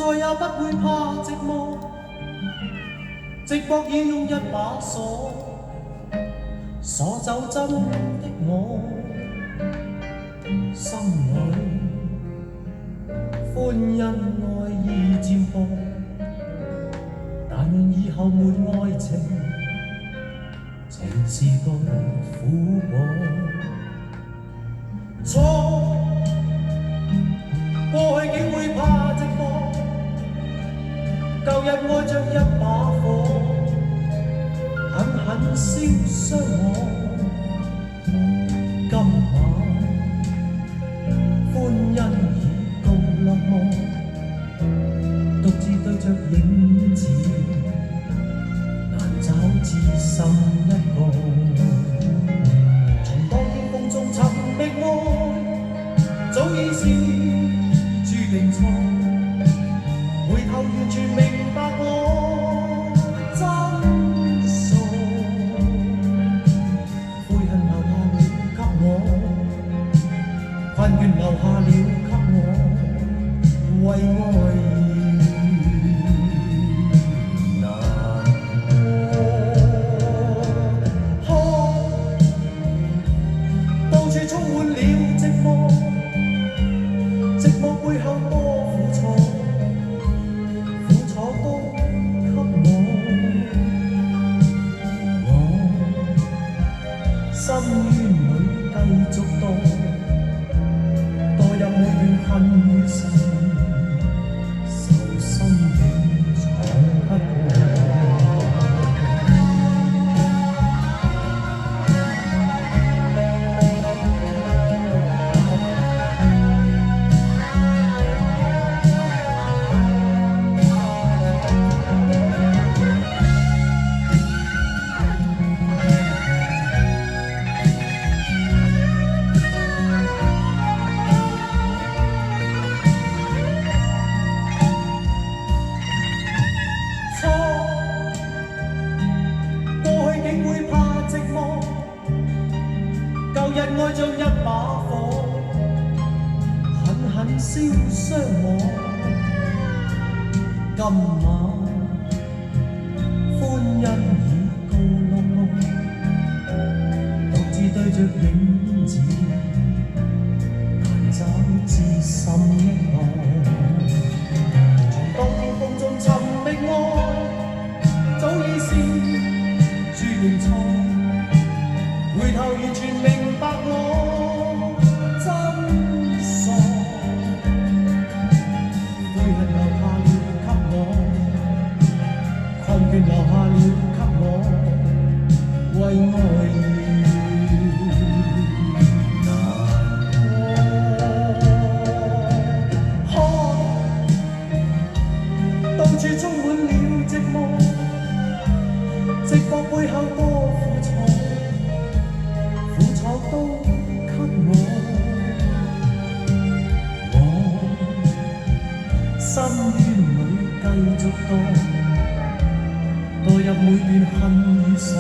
再也不會怕寂寞，寂寞已用一把鎖鎖走真的我，心裏歡欣愛意漸薄，但願以後沒愛情，情是個苦果。錯，過去竟會怕寂寞，舊日愛着一把火，狠狠燒傷我。今晚歡欣已告落幕，獨自對着影子，難找知心一個。從當天風中尋覓愛，早已是注定錯，回頭完全明白我真傻，悔恨留下了給我，困倦留下了給我，為愛充滿了寂寞，寂寞背後多苦楚，苦楚都給我深淵裏繼續墮入每段恨與愁，愁心軟闖不過。舊日愛像一把火，狠狠燒傷我。今晚歡欣已告落幕，獨自對着影子，難找知心一個。從當天風中尋覓愛，早已是注定錯。回頭完全明白我真傻，悔恨留下了給我，困倦留下了給我，為愛難過。看，到處充滿了寂寞，寂寞背後多苦楚，都給我深淵裏繼續墮入每段恨與愁。